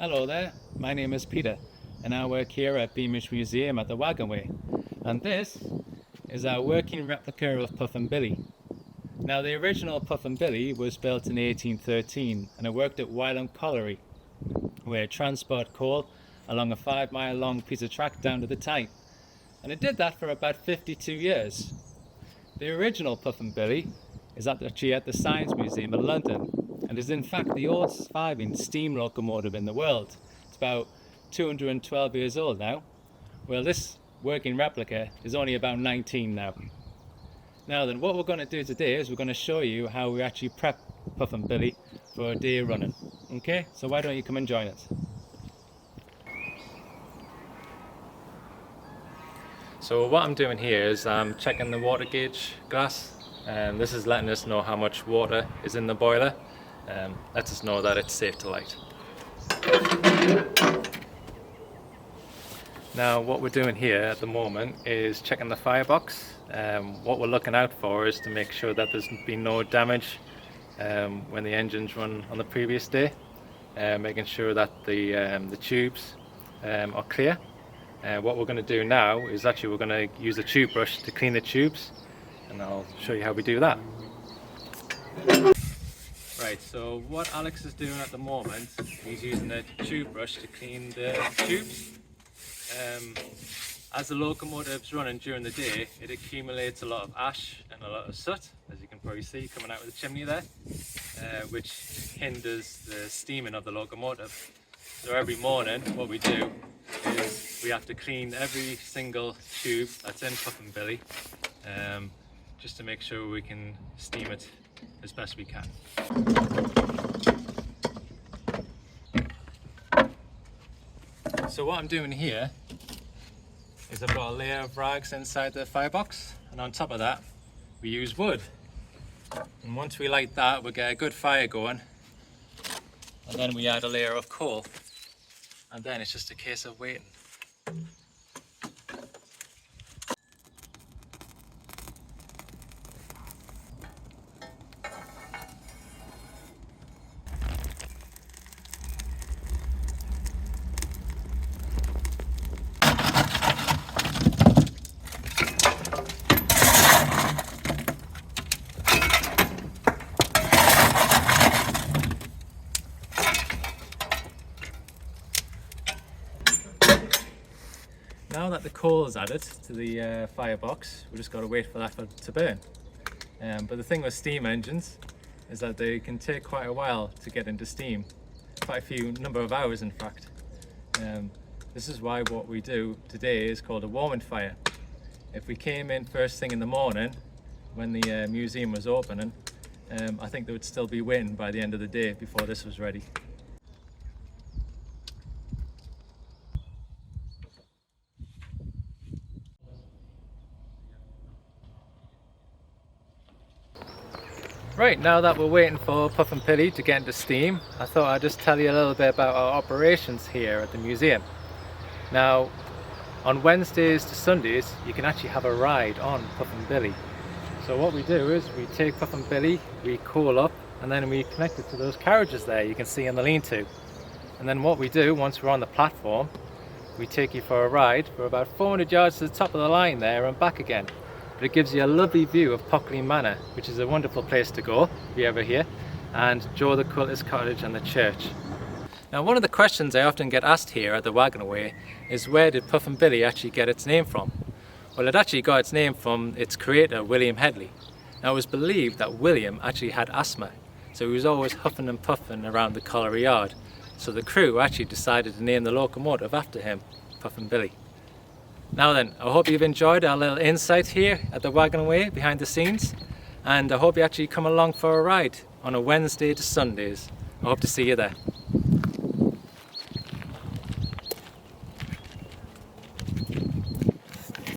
Hello there, my name is Peter and I work here at Beamish Museum at the Wagonway, and this is our working replica of Puffin Billy. Now the original Puffin Billy was built in 1813 and it worked at Wylam Colliery, where it transported coal along a 5-mile long piece of track down to the Tyne, and it did that for about 52 years. The original Puffin Billy is actually at the Science Museum in London and is in fact the oldest surviving steam locomotive in the world. It's about 212 years old now. Well, this working replica is only about 19 now. Now then, what we're going to do today is we're going to show you how we actually prep Puffin Billy for a day running. Okay, so why don't you come and join us? So what I'm doing here is I'm checking the water gauge glass, and this is letting us know how much water is in the boiler. Lets us know that it's safe to light. Now what we're doing here at the moment is checking the firebox. What we're looking out for is to make sure that there's been no damage when the engines run on the previous day, making sure that the tubes are clear. What we're going to do now is actually we're going to use a tube brush to clean the tubes, and I'll show you how we do that. Right, so what Alex is doing at the moment, he's using a tube brush to clean the tubes. As the locomotive's running during the day, it accumulates a lot of ash and a lot of soot, as you can probably see coming out of the chimney there, which hinders the steaming of the locomotive. So every morning what we do is we have to clean every single tube that's in Puffin Billy, just to make sure we can steam it as best we can. So what I'm doing here is I've got a layer of rags inside the firebox, and on top of that we use wood. And once we light that, we'll get a good fire going, and then we add a layer of coal, and then it's just a case of waiting. Now that the coal is added to the firebox, we just got to wait for that to burn. But the thing with steam engines is that they can take quite a while to get into steam, quite a few number of hours in fact. This is why what we do today is called a warming fire. If we came in first thing in the morning when the museum was opening, I think they would still be waiting by the end of the day before this was ready. Right, now that we're waiting for Puffin Billy to get into steam, I thought I'd just tell you a little bit about our operations here at the museum. Now, on Wednesdays to Sundays, you can actually have a ride on Puffin Billy. So what we do is we take Puffin Billy, we coal up, and then we connect it to those carriages there you can see in the lean-to. And then what we do, once we're on the platform, we take you for a ride for about 400 yards to the top of the line there and back again. But it gives you a lovely view of Pockley Manor, which is a wonderful place to go if you're ever here, and Joe the Quilter's cottage and the church. Now, one of the questions I often get asked here at the Wagonway is, where did Puffin Billy actually get its name from? Well, it actually got its name from its creator, William Headley. Now, it was believed that William actually had asthma, so he was always huffing and puffing around the colliery yard. So the crew actually decided to name the locomotive after him, Puffin Billy. Now then, I hope you've enjoyed our little insight here at the Wagonway behind the scenes, and I hope you actually come along for a ride on a Wednesday to Sundays. I hope to see you there.